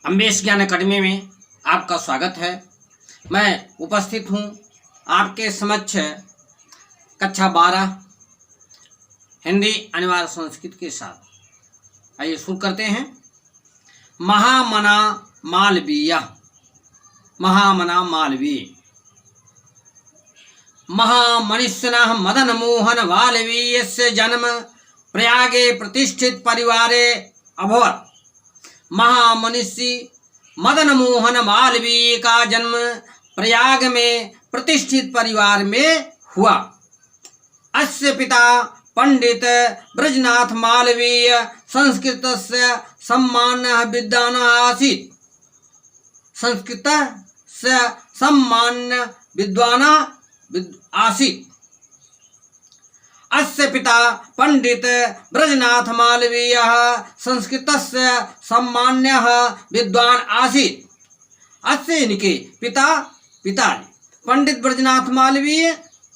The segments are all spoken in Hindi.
अम्बेश ज्ञान अकादमी में आपका स्वागत है। मैं उपस्थित हूँ आपके समक्ष कक्षा 12 हिंदी अनिवार्य संस्कृत के साथ। आइए शुरू करते हैं। महामना मालवीय। महामना मालवीय महामनीषिणः मदन मोहन मालवीयस्य जन्म प्रयागे प्रतिष्ठित परिवारे अभवत्। महामनीषी मदन मोहन मालवीय का जन्म प्रयाग में प्रतिष्ठित परिवार में हुआ। अस्य पिता पंडित ब्रजनाथ मालवीय संस्कृतस्य सम्मानः विद्वान् आसीत्। संस्कृतस्य सम्मानः विद्वान् आसीत्। अस्य पिता पंडित ब्रजनाथ मालवीयः संस्कृतस्य सम्मान्यः विद्वान् आसीत्। अस्य इनके पिताजी पंडित ब्रजनाथ मालवीय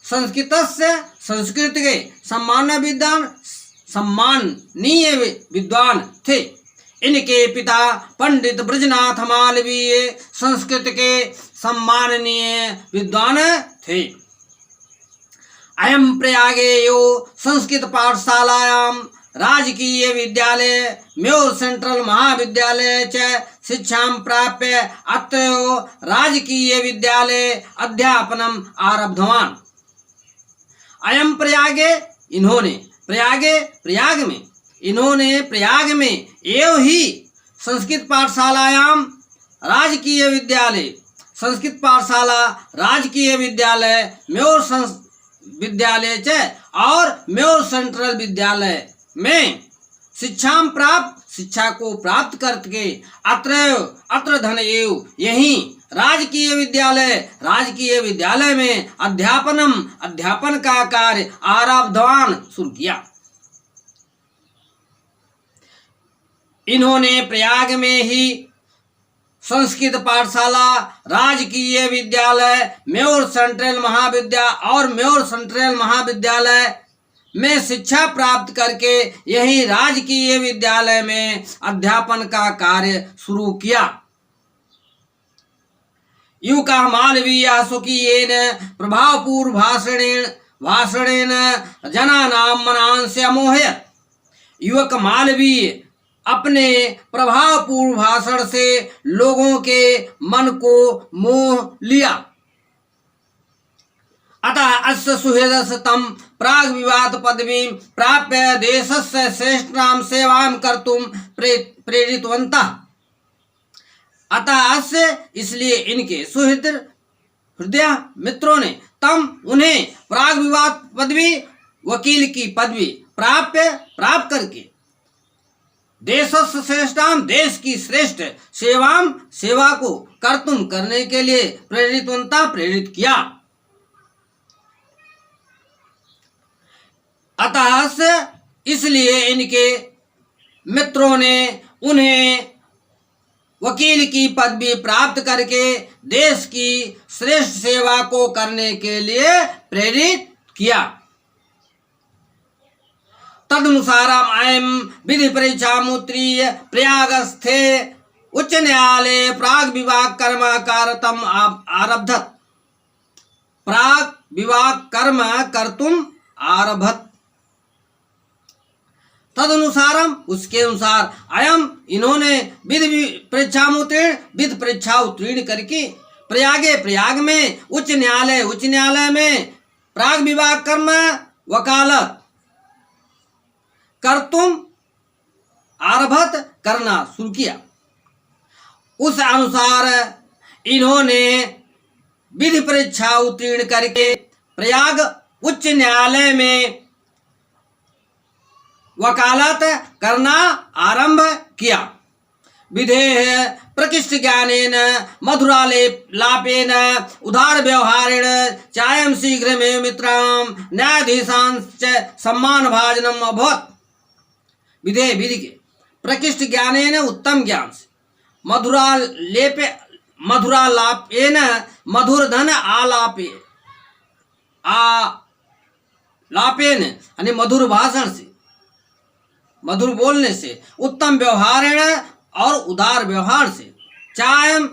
संस्कृत के सम्माननीय विद्वान थे। इनके पिता पंडित ब्रजनाथ मालवीय संस्कृत के सम्माननीय विद्वान थे। अयं प्रयागे यो संस्कृत पाठशालायां राजकीय विद्यालय म्योर सेंट्रल महाविद्यालय च शिक्षां प्राप्य अत्र राजकीय विद्यालय अध्यापनम् आरब्धवान्। अयं प्रयागे प्रयाग में एवं ही संस्कृत पाठशालायां राजकीय विद्यालय संस्कृत पाठशाला राजकीय विद्यालय म्योर विद्यालय च और म्योर सेंट्रल विद्यालय में शिक्षा को प्राप्त करके अत्र धन एव यही राजकीय विद्यालय में अध्यापन का कार्य आरब्धवान शुरू किया। इन्होंने प्रयाग में ही संस्कृत पाठशाला राजकीय विद्यालय म्योर सेंट्रल महाविद्यालय में शिक्षा प्राप्त करके यही राजकीय विद्यालय में अध्यापन का कार्य शुरू किया। युवकः मालवीयः स्वकीयेन प्रभावपूर्ण भाषणेन जनानां मनांसि अमोहयत्। युवक मालवीय अपने प्रभावपूर्ण भाषण से लोगों के मन को मोह लिया। अतः अस्य सुहृदस्य तं प्राग्विवाद पदवीं प्राप्य देशस्य श्रेष्ठां सेवां कर्तुं प्रेरितवन्तः। अतः अस्य इसलिए इनके हृदय मित्रों ने उन्हें प्राग्विवाद पदवी वकील की पदवी प्राप्त करके देशस्य श्रेष्ठाम देश की श्रेष्ठ सेवा को कर्तुम करने के लिए प्रेरित किया। अतः इसलिए इनके मित्रों ने उन्हें वकील की पदवी प्राप्त करके देश की श्रेष्ठ सेवा को करने के लिए प्रेरित किया। तदनुसारम् अयं विधि परीक्षाम् उत्तीर्य प्रयागस्थे उच्च न्यायालये प्राग विवाह कर्म कारतम् आरब्धत्। प्राग विवाह कर्म कर्तुम् आरभत। तदनुसारम उसके अनुसार अयम इन्होंने विधि परीक्षा उत्तीर्ण करके प्रयाग में उच्च न्यायालय में प्राग विवाह कर्म वकालत कर्तुम आरभत करना शुरू किया। उस अनुसार इन्होंने विधि परीक्षा उत्तीर्ण करके प्रयाग उच्च न्यायालय में वकालत करना आरंभ किया। विधेः प्रकृष्ट ज्ञानेन मधुरालापेन उदार व्यवहारेण चायं शीघ्रमेव मित्रां न्यायाधीशांश्च सम्मान भाजनम् अभवत्। विधि के प्रकृष्ट ज्ञानेन उत्तम ज्ञान से मधुरालापेन मधुरधन आलापेन यानी मधुर भाषण से मधुर बोलने से उत्तम व्यवहारेण और उदार व्यवहार से चायम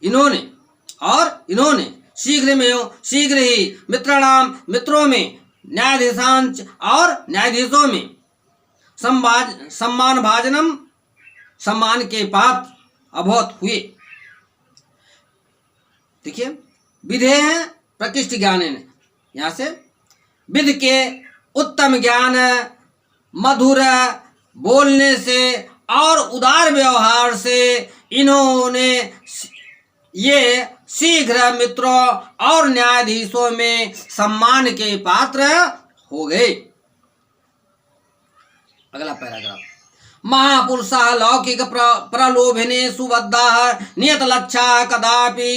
इन्होंने शीघ्र ही मित्राणाम मित्रों में, न्यायाधीशांच और न्यायाधीशों में सम्मान भाजनम सम्मान के पात्र अभूत हुए। देखिए, विधेय प्रकृष्ट ज्ञान, यहाँ से विधि के उत्तम ज्ञान, मधुर बोलने से और उदार व्यवहार से इन्होंने ये शीघ्र मित्रों और न्यायाधीशों में सम्मान के पात्र हो गए। अगला पैराग्राफ, महापुरुषाः लौकिक प्रलोभने सुबद्धाः नियत लक्ष्याः कदापि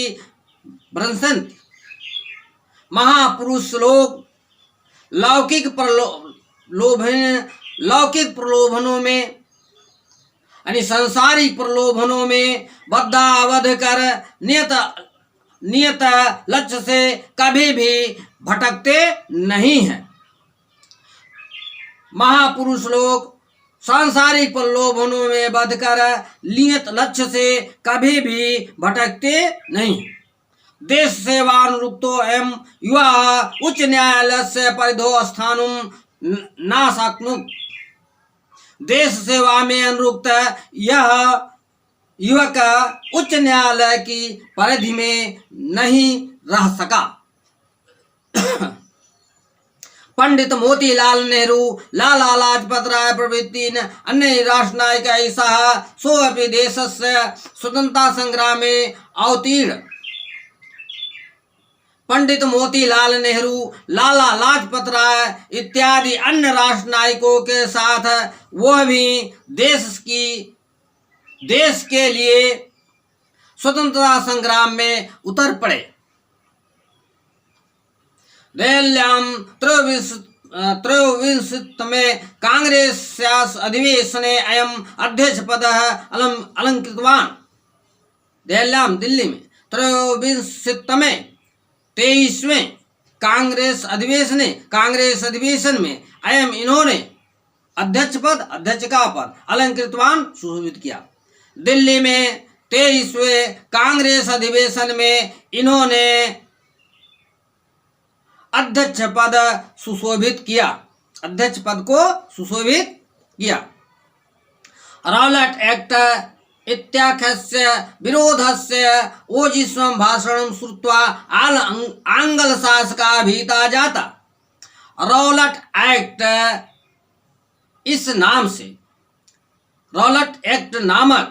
भ्रंशन्ति। महापुरुष लोग लौकिक प्रलोभनों में यानी सांसारिक प्रलोभनों में बद्धावध कर नियत लक्ष्य से कभी भी भटकते नहीं हैं। महापुरुष लोग सांसारिक प्रलोभनों में बध कर नियत लक्ष्य से कभी भी भटकते नहीं। देश सेवानुरुक्तो एवं युवा उच्च न्यायालय से परिधो स्थानुम ना शक्नुत। देश सेवा में अनुरुक्त यह युवक उच्च न्यायालय की परिधि में नहीं रह सका। पंडित मोतीलाल नेहरू, लाला लाजपत राय प्रभृति अन्य राष्ट्रनायक ऐसा सोऽपि देशस्य स्वतंत्रता संग्रामे अवतीर्ण। पंडित मोतीलाल नेहरू, लाला लाजपत राय इत्यादि अन्य राष्ट्र नायकों के साथ वह भी देश के लिए स्वतंत्रता संग्राम में उतर पड़े। दिल्ल्यां त्रयोविंशतितमे कांग्रेस अधिवेशने अयम् अध्यक्षपदः अलंकृतवान्। दिल्ली में 23वें कांग्रेस अधिवेशन में अयम इन्होंने अध्यक्ष का पद अलंकृतवान सुशोभित किया। दिल्ली में 23वें कांग्रेस अधिवेशन में इन्होंने अध्यक्ष पद को सुशोभित किया। रॉलेट एक्ट इत्याख्यस्य विरोधस्य ओजिष्वं भाषणं श्रुत्वा आंग्ल शासका भीता जाता। रॉलेट एक्ट इस नाम से, रॉलेट एक्ट नामक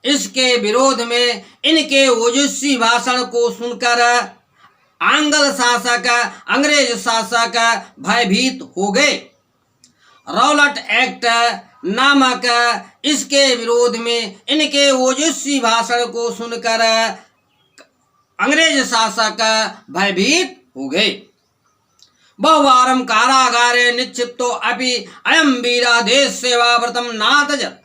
इसके विरोध में इनके ओजस्वी भाषण को सुनकर अंग्रेज शासक भयभीत हो गए। रॉलेट एक्ट नामक इसके विरोध में इनके ओजस्वी भाषण को सुनकर अंग्रेज शासक भयभीत हो गए। बहुवारं कारागारे निक्षिप्तो अपि अयं वीरः देश सेवाव्रतं नात्यजत्।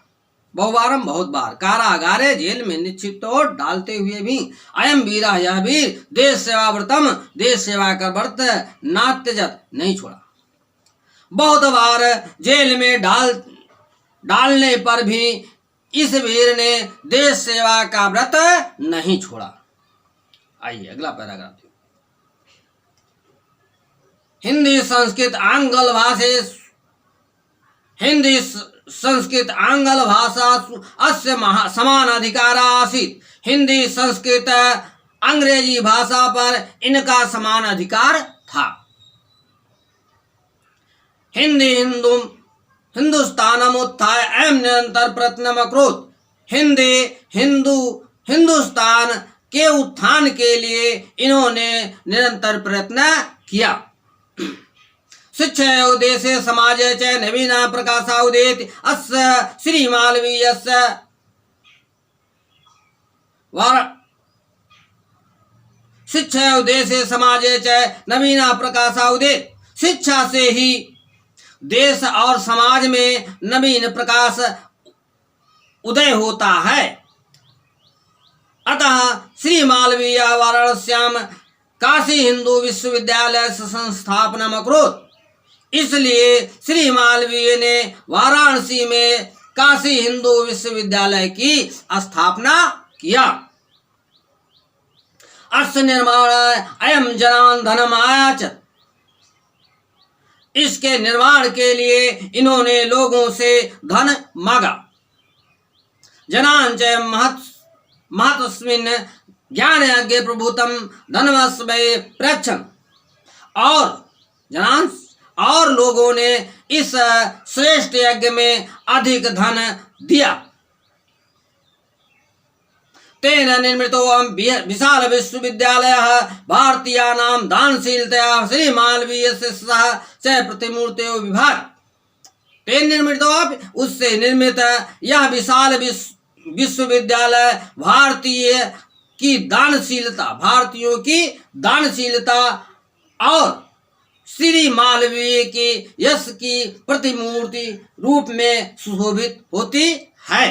बहुवारं बहुत बार कारागारे जेल में निक्षिप्त और डालते हुए भी अयम वीरः यह वीर देश सेवाव्रतम देश सेवा का व्रत नात्यजत् नहीं छोड़ा। बहुत बार जेल में डालने पर भी इस वीर ने देश सेवा का व्रत नहीं छोड़ा। आइए अगला पैराग्राफ। हिंदी संस्कृत आंग्ल भाषा अस्य समान अधिकार आसीत्। हिंदी संस्कृत अंग्रेजी भाषा पर इनका समान अधिकार था। हिंदुस्तानम उत्थाय एवं निरंतर प्रयत्न अकरोत्। हिंदुस्तान के उत्थान के लिए इन्होंने निरंतर प्रयत्न किया। शिक्षा उद्देश्य समाज च नवीन प्रकाशा उदेति अस्य श्रीमालवीयस्य शिक्षा उद्देश्य समाज च नवीन प्रकाशा उदेति। शिक्षा से ही देश और समाज में नवीन प्रकाश उदय होता है। अतः श्री मालवीय वाराणस्याम काशी हिंदू विश्वविद्यालय संस्थापना अकरोत्। इसलिए श्री मालवीय ने वाराणसी में काशी हिंदू विश्वविद्यालय की स्थापना किया। अस्य निर्माणाय अयं जनान् धनम् आयाचत। इसके निर्माण के लिए इन्होंने लोगों से धन मांगा। जनान् च महतस्मिन् ज्ञान यज्ञ प्रभुतम धनमस्मै प्रयच्छन्। और जनान् और लोगों ने इस श्रेष्ठ यज्ञ में अधिक धन दिया। तेन निर्मितो विशाल विश्वविद्यालयः भारतीयानां दानशीलतया श्रीमालवीयस्य सह च प्रतिमूर्तयो विभाग। तेन निर्मितो, उससे निर्मित यह विशाल विश्वविद्यालय भारतीय की दानशीलता, भारतीयों की दानशीलता और श्री मालवीय के यश की प्रतिमूर्ति रूप में सुशोभित होती है।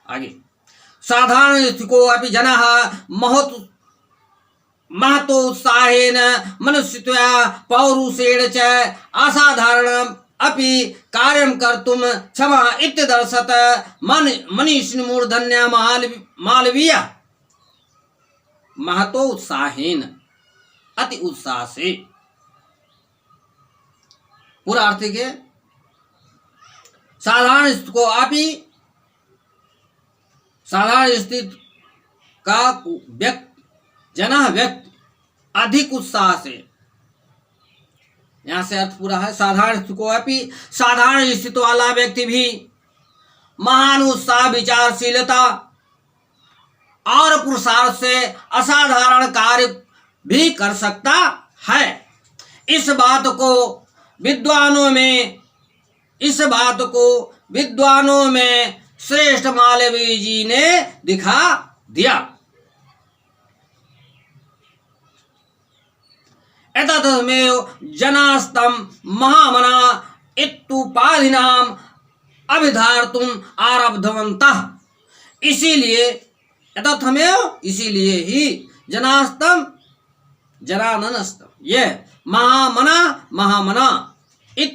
आगे, साधारण स्थिको अपि जनः महतो उत्साहेन मनुष्यत्वया पौरुषेण च असाधारणम् अपि कार्यं कर्तुं क्षमा इत्यदर्शत मनीषिमूर्धन्य मालवीय। महतो उत्साहेन, अति उत्साह से। पूरा अर्थ है साधारण स्थिति को आपी, साधारण स्थिति का व्यक्ति अधिक उत्साह से। यहां से अर्थ पूरा है। साधारण स्थिति को आपी, साधारण स्थिति वाला व्यक्ति भी महान उत्साह, विचारशीलता और पुरुषार्थ से असाधारण कार्य भी कर सकता है। इस बात को विद्वानों में श्रेष्ठ मालवीय जी ने दिखा दिया। एतदमेव जनास्तं महामना इत्युपाधिनाम् अभिधार्तुम् आरब्धवन्तः। इसीलिए एतदमेव, इसीलिए ही जनास्तं जनाननस्तम, यह महामना इत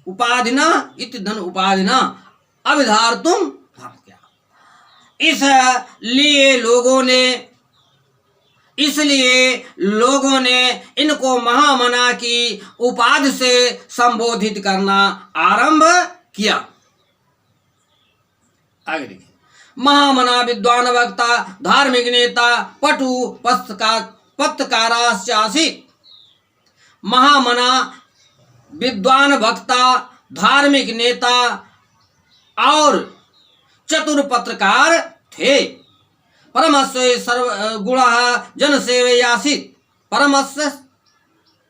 उपाधिना इत धन उपाधिना अभिधार्तुम, इसलिए लोगों ने इनको महामना की उपाधि से संबोधित करना आरंभ किया। आगे देखिए, महामना विद्वान वक्ता धार्मिक नेता पटु पत्रकाराश्च आसीत्। महामना विद्वान वक्ता, धार्मिक नेता और चतुर पत्रकार थे। परमस्य सर्वगुणः जनसेवै आसीत्। परमस्य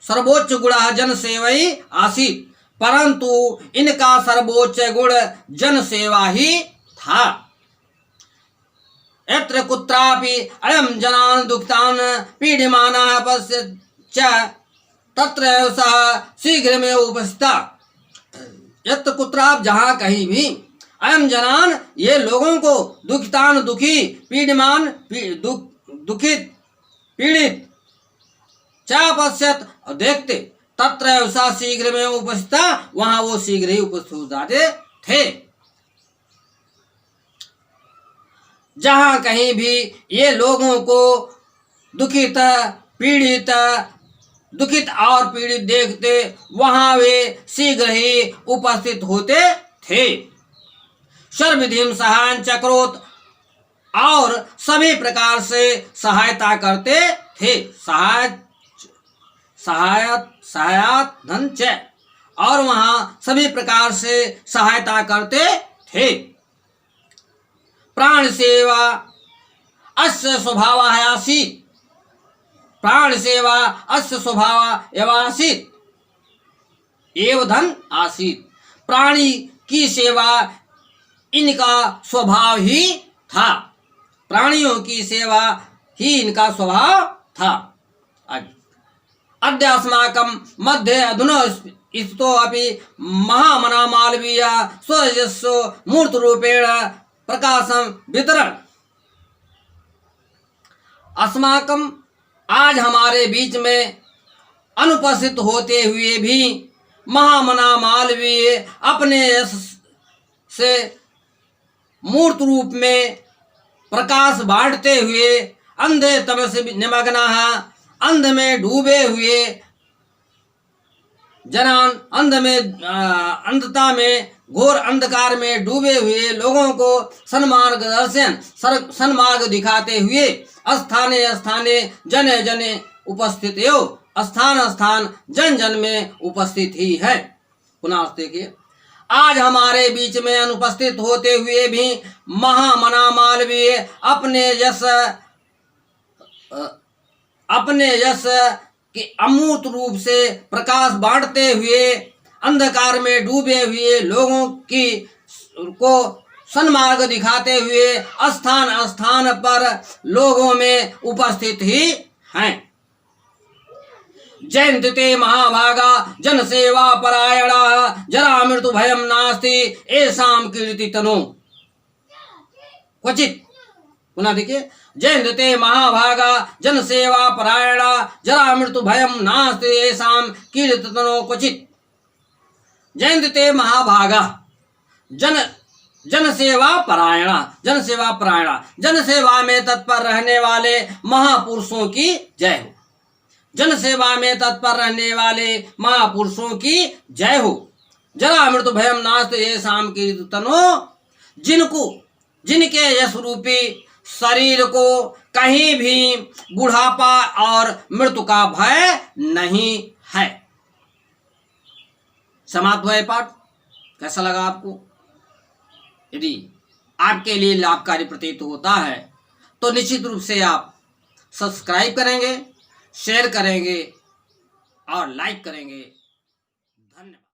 सर्वोच्च गुणः जनसेवै आसीत्, परंतु इनका सर्वोच्च गुण जनसेवा ही था। यत्र कुत्रापि अयं जनान् दुःखितान् पीड्यमानः पश्यत् च तत्र सः शीघ्रमेव उपस्थितः। यत्र कुत्रापि, जहाँ कहीं भी, अयं जनान्, ये लोगों को, दुःखितान् दुखी, पीड्यमान दुखित, पीड़ित, च पश्यत् देखते, तत्र सः शीघ्रमेव उपस्थितः, वहाँ वो शीघ्र ही उपस्थित हो जाते थे। जहाँ कहीं भी ये लोगों को दुखित और पीड़ित देखते, वहाँ वे शीघ्र ही उपस्थित होते थे। सर्वविधिं सहायं चक्रोत, और सभी प्रकार से सहायता करते थे। सहायत धन च, और वहाँ सभी प्रकार से सहायता करते थे। प्राण सेवा अस्य स्वभावः आसीत्। प्राण सेवा अस्य स्वभावः एव आसीत्। एव धन आसीत्। प्राणी की सेवा इनका स्वभाव ही था। प्राणियों की सेवा ही इनका स्वभाव था। अद्य अस्माकं मध्ये अधुना स्थितो अपि महामना मालवीय स्वयस्य मूर्तरूपेण प्रकाशम वितरण। अस्माकं, आज हमारे बीच में अनुपस्थित होते हुए भी महामना मालवीय अपने से मूर्त रूप में प्रकाश बांटते हुए अंधे तमस निमग्नाः, अंध में डूबे हुए जनान, अंधता में, घोर अंधकार में डूबे हुए लोगों को सन्मार्ग दर्शन, सन्मार्ग दिखाते हुए स्थाने स्थाने जने जने उपस्थित हो, स्थान स्थान जन जन में उपस्थित ही है। पुनः देखिए, आज हमारे बीच में अनुपस्थित होते हुए भी महामना मालवीय अपने यश के अमूर्त रूप से प्रकाश बांटते हुए अंधकार में डूबे हुए लोगों को सन्मार्ग दिखाते हुए स्थान स्थान पर लोगों में उपस्थित ही हैं। जयन्ति ते महाभागा जन सेवा परायणा जरा मृत्यु भयम नास्ति ऐसाम कीर्तितनो क्वचित। पुनः देखिए, जयन्ति ते महाभागा जन सेवा परायणा जरा मृत्यु भयम नास्ति ऐसाम कीर्तितनो क्वचित। जयन्ति ते महाभागा जन सेवा परायणा, जन सेवा परायणा, जन सेवा में तत्पर रहने वाले महापुरुषों की जय हो। जन सेवा में तत्पर रहने वाले महापुरुषों की जय हो। जरा मृत्यु भयम नास्ति येषां कीर्तितनो, जिनके यश रूपी शरीर को कहीं भी बुढ़ापा और मृत्यु का भय नहीं है। समाप्त हुआ पाठ। कैसा लगा आपको? यदि आपके लिए लाभकारी प्रतीत होता है तो निश्चित रूप से आप सब्सक्राइब करेंगे, शेयर करेंगे और लाइक करेंगे। धन्यवाद।